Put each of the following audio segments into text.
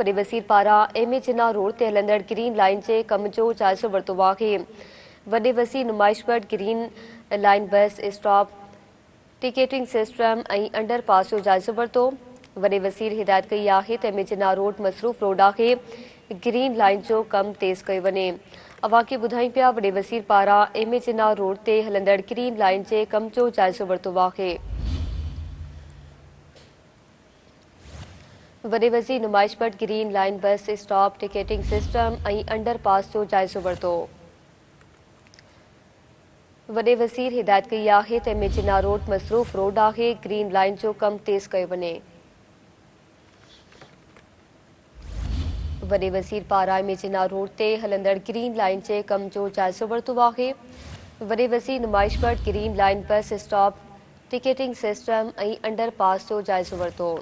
वॾे वज़ीर पारां एम ए जिन्ना रोड ते हलंदड़ ग्रीन लाइन जे कम जो जाइज़ो वरितो आहे। वॾे वसीर नुमाइशगढ़ green line bus stop ticketing system ऐं अंडरपास जो जाइज़ो वरितो। वॾे वज़ीर हिदायत कई आहे त एम ए जिन्ना रोड मसरूफ़ रोड आहे, ग्रीन लाइन जो कम तेज़ कयो वञे। अव्हां खे ॿुधायूं पिया वॾे वज़ीर पारां एम ए जिन्ना रोड ते हलंदड़ ग्रीन लाइन जे कम जो जाइज़ो वरितो आहे। वॾे वज़ीर नुमाइशगढ़ green line bus stop ticketing system ऐं अंडरपास जो जाइज़ो वरितो। वॾे वज़ीर हिदायत कई आहे त एम ए जिन्ना रोड मसरूफ़ रोड आहे, ग्रीन लाइन जो कम तेज़ कयो वञे। वॾे वज़ीर पारां एम ए जिन्ना रोड ते हलंदड़ ग्रीन लाइन जे कम जो जाइज़ो वरितो आहे। वॾे वज़ीर नुमाइशगढ़ green line bus stop ticketing system ऐं अंडरपास जो जाइज़ो वरितो।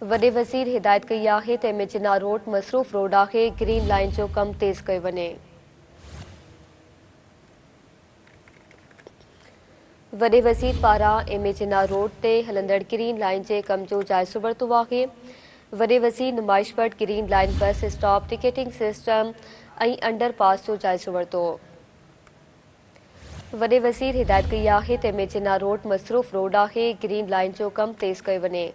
वॾे वज़ीर हिदायत कई आहे त एम ए जिन्ना रोड मसरूफ़ रोड आहे, ग्रीन लाइन जो कम तेज़ कयो वञे। वॾे वज़ीर पारां एम ए जिन्ना रोड ते हलंदड़ ग्रीन लाइन जे कम जो जाइज़ो वरितो आहे। वॾे वज़ीर नुमाइशगढ़ green line bus stop ticketing system ऐं अंडरपास जो जाइज़ो वरितो। वॾे वज़ीर हिदायत कई आहे त एम ए जिन्ना रोड मसरूफ़ रोड आहे, ग्रीन लाइन जो कम तेज़ कयो वञे।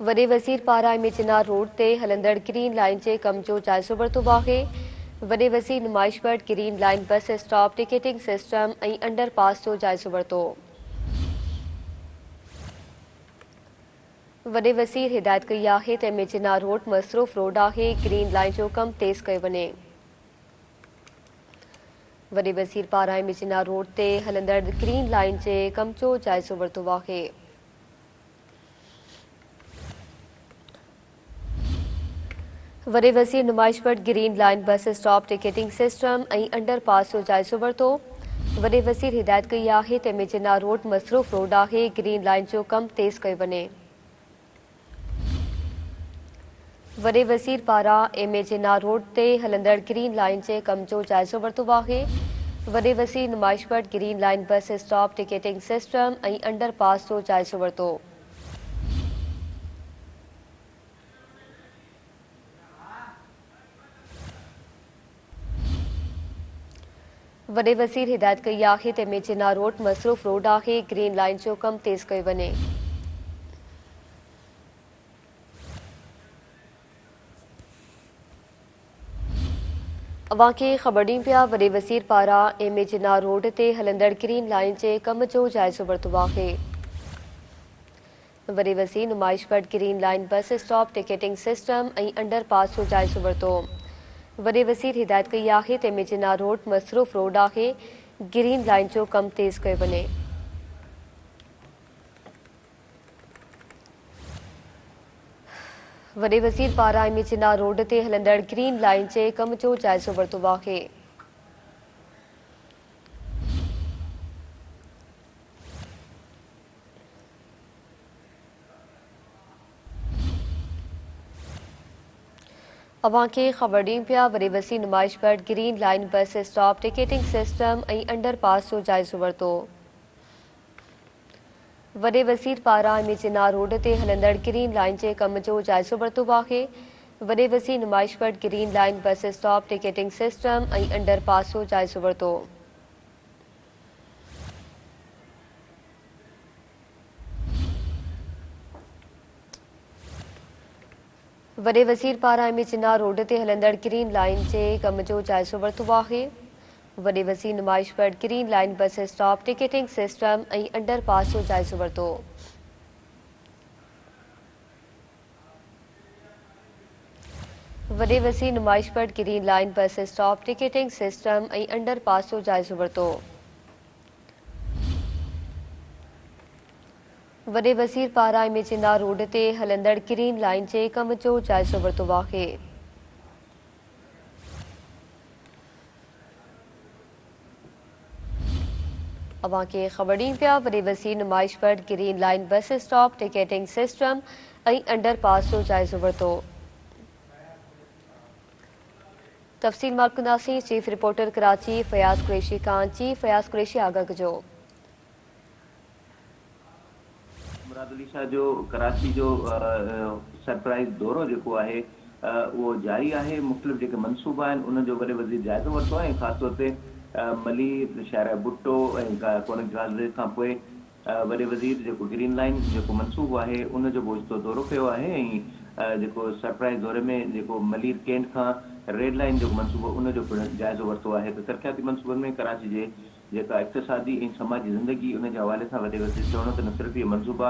वॾे वज़ीर पारां एम ए जिन्ना रोड ते हलंदड़ ग्रीन लाइन जे कम जो जाइज़ो वरितो आहे। वॾे वज़ीर नुमाइशगढ़ green line bus stop ticketing system ऐं अंडरपास जो जाइज़ो वरितो। वॾे वज़ीर हिदायत कई आहे त एम ए जिन्ना रोड मसरूफ़ रोड आहे, ग्रीन लाइन जो कम तेज़ कयो वञे। वॾे वज़ीर पारां एम ए जिन्ना रोड ते हलंदड़ ग्रीन लाइन जे कम जो जाइज़ो वरितो आहे। वॾे वज़ीर नुमाइशगढ़ green line bus stop ticketing system ऐं अंडरपास जो जाइज़ो वरितो। वॾे वज़ीर हिदायत कई आहे त एम ए जिन्ना रोड मसरूफ़ रोड आहे, ग्रीन लाइन जो कम तेज़ कयो वञे। वॾे वज़ीर पारां एम ए जिन्ना रोड ते हलंदड़ ग्रीन लाइन जे कम जो जाइज़ो वरितो आहे। वॾे वज़ीर नुमाइशगढ़ green line bus stop ticketing system ऐं अंडरपास जो जाइज़ो वरितो। वॾे वज़ीर हिदायत कई आहे त एम ए जिन्ना रोड मसरूफ़ रोड आहे, ग्रीन लाइन जो कम तेज़ कयो वञे। अव्हां खे ख़बर ॾियूं पिया वॾे वज़ीर पारां एम ए जिन्ना रोड ते हलंदड़ ग्रीन लाइन जे कम जो जाइज़ो वरितो आहे। वॾे वज़ीर नुमाइशगढ़ green line bus stop ticketing system ऐं अंडरपास जो जाइज़ो वरितो। वॾे वज़ीर हिदायत कई आहे त एम ए जिन्ना रोड मसरूफ़ रोड आहे, ग्रीन लाइन जो कम तेज़ कयो वञे। वॾे वज़ीर पारां एम ए जिन्ना रोड ते हलंदड़ ग्रीन लाइन जे कम जो जाइज़ो वरितो आहे। अव्हां खे ख़बर ॾियूं पिया वॾे वज़ीर नुमाइशगढ़ green line bus stop ticketing system ऐं अंडरपास जो जाइज़ो वरितो। वॾे वज़ीर पारां एम ए जिन्ना रोड ते हलंदड़ ग्रीन लाइन जे कम जो जाइज़ो वरितो आहे। वॾे वज़ीर नुमाइशगढ़ green line bus stop ticketing system ऐं अंडरपास जो जाइज़ो वरितो। वॾे वज़ीर पारां एम ए जिन्ना रोड ते हलंदड़ ग्रीन लाइन जे कम जो जाइज़ो वरितो आहे। वॾे वज़ीर नुमाइशगढ़ green line bus stop ticketing system ऐं अंडरपास जो जाइज़ो वरितो। वॾे वज़ीर नुमाइशगढ़ green line bus stop ticketing system ऐं अंडरपास जो जाइज़ो वरितो। वॾे वज़ीर पारां एम ए जिन्ना रोड ते हलंदड़ ग्रीन लाइन जे कम जो जाइज़ो वरितो आहे। अव्हां खे ख़बर ॾियूं पिया वॾे वज़ीर नुमाइशगढ़ green line bus stop ticketing system ऐं अंडरपास जो जाइज़ो वरितो। तफ़सील मालकुनासी chief reporter Karachi Fayaz Qureshi Khan. Chief Fayaz Qureshi आगाह कजो। मुराद अली शाह जो कराची जो सरप्राइज़ दौरो जेको आहे उहो जारी आहे। मुख़्तलिफ़ जेके मनसूबा आहिनि उन जो वॾे वज़ीर जाइज़ो वरितो आहे ऐं ख़ासि तौर ते मली शायरा भुट्टो ऐं कोनक गाज़रे खां पोइ वॾे वज़ीर जेको ग्रीन लाइन जेको मनसूबो आहे उन जो ओचितो दौरो कयो आहे ऐं जेको सरप्राइज़ दौरे में जेको मलीर कैंट खां रेड लाइन जो मनसूबो उन जो पिणु जाइज़ो वरितो आहे। त तरक़ियाती मनसूबनि में कराची जे जेका इक़्तिसादी ऐं समाजी ज़िंदगी उन जे हवाले सां वॾे वज़ीर चवणो त न सिर्फ़ु इहे मनसूबा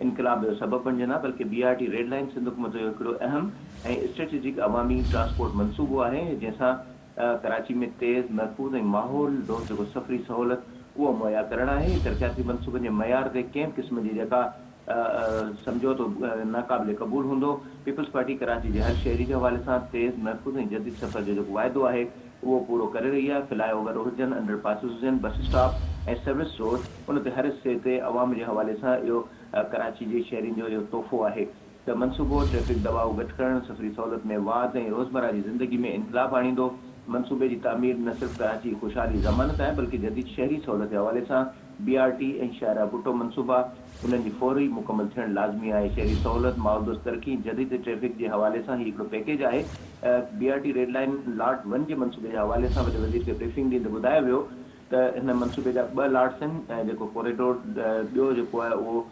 इनकलाब जो सबबु बणिजंदा बल्कि BRT रेड लाइन सिंध हुकूमत जो हिकिड़ो अहम ऐं स्ट्रेटेजिक अवामी ट्रांसपोर्ट मनसूबो आहे जंहिंसां कराची में तेज़ महफ़ूज़ ऐं माहौल दोस्त जेको सफ़री सहूलियत उहो मुहैया करणु आहे। तरक़ियाती मनसूबनि जे मयार ते कंहिं क़िस्म जी जेका समझौतो नाक़ाबिले क़बूल हूंदो। पीपल्स पार्टी कराची जे हर शहरी जे हवाले सां तेज़ महफ़ूज़ ऐं जदीद सफ़र जो जेको वाइदो आहे उहो पूरो करे रही आहे। फ्लाईओवर हुजनि, अंडरपासिस हुजनि, बस स्टॉप ऐं सर्विस रोड उन ते हर हिसे ते अवाम जे हवाले सां इहो कराची जे शहरियुनि जो इहो तोहफ़ो आहे त मनसूबो ट्रैफ़िक दबाव घटि करणु, सफ़री सहूलियत में वाध ऐं रोज़मर्रा जी ज़िंदगी में इनकलाब आणींदो। मनसूबे जी तामीर न सिर्फ़ु कराची ख़ुशहाली ज़मानत आहे बल्कि जदीद शहरी सहूलियत जे हवाले सां BRT ऐं शायरा भुट्टो मनसूबा उन्हनि जी फौरी मुकमल थियणु लाज़मी आहे। शहरी सहूलियत, माहौलदोस्त तरक़ी, जदीद ट्रैफ़िक जे हवाले सां ही हिकिड़ो पैकेज आहे। BRT रेड लाइन लॉट 1 जे मनसूबे जे हवाले सां वॾे वज़ीर खे ब्रीफिंग ॾींदे ॿुधायो वियो त हिन मनसूबे जा 2 लॉट्स आहिनि ऐं जेको कॉरिडोर ॿियो जेको आहे उहो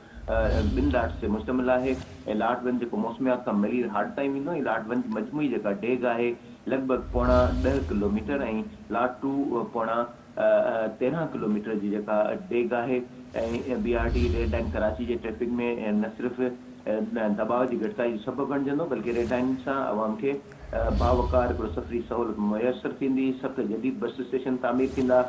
2 लॉट्स ते मुश्तमिल आहे ऐं लॉट 1 जेको मौसमियात खां मलीर हाट ताईं वेंदो ऐं लॉट 1 जी मजमूई जेका डेग आहे लॻभॻि पौणा 10 किलोमीटर ऐं लॉट 2 पौणा 13 किलोमीटर जी जेका डेग आहे ऐं BRT रेड लाइन कराची जे ट्रैफ़िक में न सिर्फ़ु दबाव जी घटिताई जो सबबु बणिजंदो बल्कि रेड लाइन सां अवाम खे बावकार हिकिड़ो सफ़री सहूलियत मुयसरु थींदी। 7 जदीद बस स्टेशन तामीर थींदा।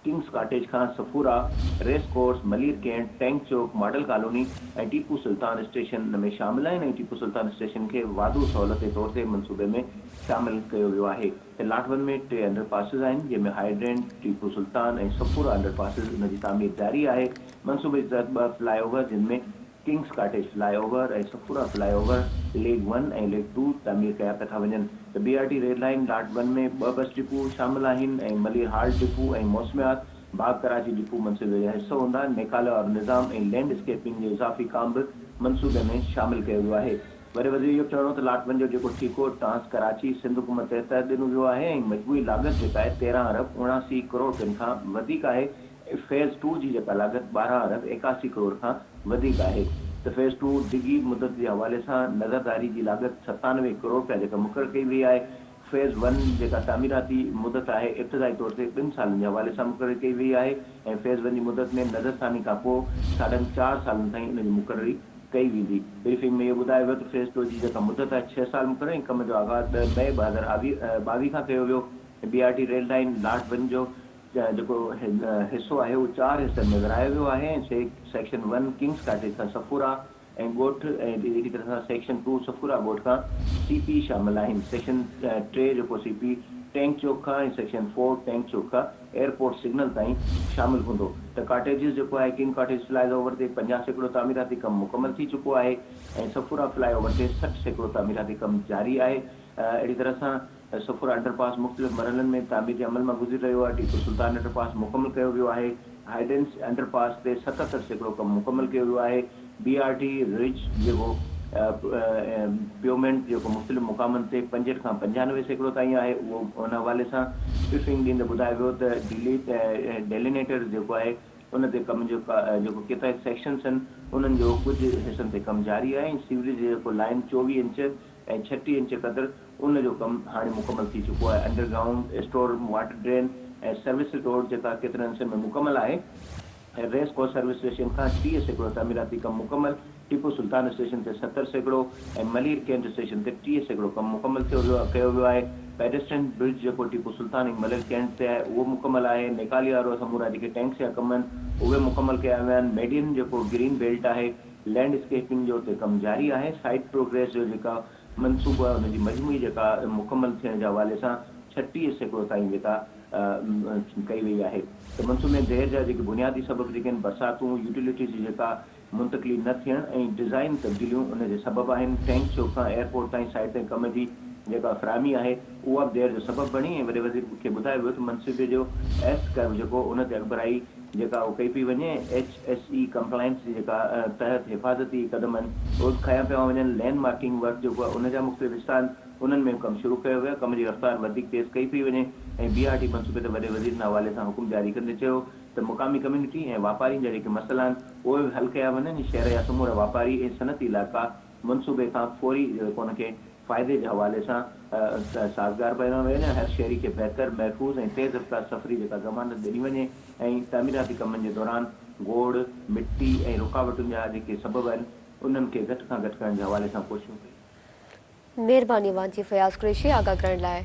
किंग्स कॉटेज खां Safoora, race course, Malir cantt, tank चौक, मॉडल कॉलोनी ऐं टीपू सुल्तान स्टेशन में शामिल आहिनि ऐं टीपू सुल्तान स्टेशन खे वाधू सहूलियत जे तौर ते मनसूबे में शामिल कयो वियो आहे। लॉट 1 में 3 अंडरपासिस आहिनि जंहिंमें हाइड्रेंट, टीपू सुल्तान ऐं सफूरा अंडरपासिस उन जी तामीर जारी आहे। मनसूबे जे तहत 2 फ्लाईओवर जिनमें किंग्स कॉटेज फ्लाईओवर ऐं सफूरा फ्लाईओवर लेग 1 ऐं लेग 2 तामीर कया पिया था वञनि। त BRT रेड लाइन लॉट 1 में 2 बस डिपो शामिल आहिनि ऐं मलीर हाल्ट डिपो ऐं मौसमियात बाग कराची डिपो मनसूबे जो हिसो हूंदा। नेकाला और निज़ाम ऐं लैंडस्केपिंग जो इज़ाफ़ी काम बि मनसूबे में शामिल कयो वियो आहे। वॾे वज़ीर इहो चवणो त लॉट 1 जो जेको ठीको ट्रांस कराची सिंध हुकूमत जे तहत ॾिनो वियो आहे ऐं मजमूई लागत जेका आहे 13 अरब 79 करोड़ रुपयनि खां वधीक आहे। फेज़ 2 जी जेका लागत 12 अरब 81 करोड़ खां वधीक आहे। त फेज़ 2 डिघी मुदत जे हवाले सां नज़रदारी जी लागत 97 करोड़ रुपया जेका मुक़ररु कई वई आहे। फेज़ 1 जेका तामीराती मुदत आहे इब्तिदाई तौर ते 2 सालनि जे हवाले सां मुक़ररु कई वई आहे ऐं फेज़ 1 जी मुदत में नज़रसानी खां पोइ 4.5 सालनि ताईं इन जी मुक़ररी कई वेंदी। ब्रीफिंग में इहो ॿुधायो वियो त फेज़ 2 जी जेका मुदत आहे 6 साल मुक़ररु ऐं कम जो आगाज़ 10 मई 2022 खां कयो वियो। BRT रेड लाइन लॉट 1 जो जेको हिसो आहे उहो 4 हिसनि में विरायो वियो आहे ऐं सेक्शन 1 किंग्स कॉटेज खां सफूरा ऐं ॻोठ ऐं अहिड़ी तरह सां सेक्शन 2 सफूरा ॻोठ खां CP शामिल आहिनि। सेक्शन 3 जेको CP टैंक चौक खां ऐं सेक्शन 4 टैंक चौक खां एयरपोर्ट सिग्नल ताईं शामिल हूंदो। त कॉटेजिस जेको आहे किंग कॉटेज फ्लाईओवर ते 50% तामीराती कमु मुकमल थी चुको आहे ऐं सफूरा फ्लाईओवर ते 60% तामीराती कमु जारी आहे। अहिड़ी तरह सां सफूरा अंडरपास मुख़्तलिफ़ मरहलनि में तामीर जे अमल मां गुज़री रहियो आहे। टीपू सुल्तान अंडरपास मुकमल कयो वियो आहे। हाइडेंस अंडरपास ते 77% कमु मुकमल कयो वियो आहे। BRT रिज जेको पेमेंट जेको मुख़्तलिफ़ मुक़ामनि ते 65 खां 95% ताईं आहे उहो उन हवाले सां ब्रीफिंग ॾींदे ॿुधायो वियो त डेलिनेटर जेको आहे उन ते कम जो जेको केतिरा सेक्शन्स आहिनि उन्हनि जो कुझु हिसनि ते कमु जारी आहे ऐं सीवरेज जेको लाइन 24 इंच ऐं 36 इंच क़दुरु उन जो कमु हाणे मुकमल थी चुको आहे। अंडरग्राउंड स्टोर वाटर ड्रेन ऐं सर्विस रोड जेका केतिरनि हिसनि में मुकमल आहे। रेस कोर्स सर्विस स्टेशन खां 30% तामीराती कमु मुकमल। टीपू सुल्तान स्टेशन ते 70% ऐं मलीर कैंट स्टेशन ते 30% कमु मुकमल कयो वियो आहे। पेडेस्ट्रियन ब्रिज जेको टीपू सुल्तान ऐं मलीर कैंट ते आहे उहो मुकमल आहे। नेकाली वारो समूरा जेके टैंक्स जा कम आहिनि उहे मुकमल कया विया आहिनि। मेडियन जेको ग्रीन बेल्ट आहे लैंडस्केपिंग जो उते कमु जारी आहे। साइट प्रोग्रेस जो जेका मनसूबो आहे उनजी मजमूई जेका मुकमल थियण जे हवाले सां 36% ताईं जेका कई वई आहे। त मनसूबे में देर जा जेके बुनियादी सबब जेके आहिनि बरसातूं यूटिलिटीज़ जी जेका मुंतक़िली न थियण ऐं डिज़ाइन तब्दीलियूं उन जे सबबु आहिनि। टैंक चौक खां एयरपोर्ट ताईं साइट ते कम जी जेका फ़राहमी आहे उहा बि देर जो सबबु बणी ऐं वॾे वज़ीर खे ॿुधायो वियो त मनसूबे जो एस कर्व जेको उन ते अॻिभराई जेका उहो कई पई वञे HSE कंप्लायंस जी जेका तहत हिफ़ाज़ती क़दम आहिनि उहे खयां पिया वञनि। लैंड मार्किंग वर्क जेको आहे उन जा मुख़्तलिफ़ हिस्सा आहिनि, उन्हनि में कमु शुरू कयो वियो, कम जी रफ़्तार वधीक तेज़ कई पई वञे ऐं BRT मनसूबे ते वॾे वज़ीर जे हवाले सां हुकुम जारी कंदे चयो त मुक़ामी कम्यूनिटी ऐं वापारियुनि जा जेके मसइला आहिनि उहे बि हल कया वञनि। शहर जा समूरा वापारी ऐं सनअती इलाइक़ा मनसूबे खां फौरी उन खे फ़ाइदे जे हवाले सां साज़गार बणिया वञनि। हर शहरी खे बहितर महफ़ूज़ ऐं तेज़ रफ़्तार सफ़री जेका ज़मानत ॾिनी वञे ऐं तामीराती कमनि जे दौरान गोड़ मिटी ऐं रुकावटुनि जा जेके सबब आहिनि उन्हनि खे घटि खां घटि करण जे हवाले सां कोशिशूं कयूं। महिरबानी वांजी फयाज़ कुरैशी आगाह करण लाइ।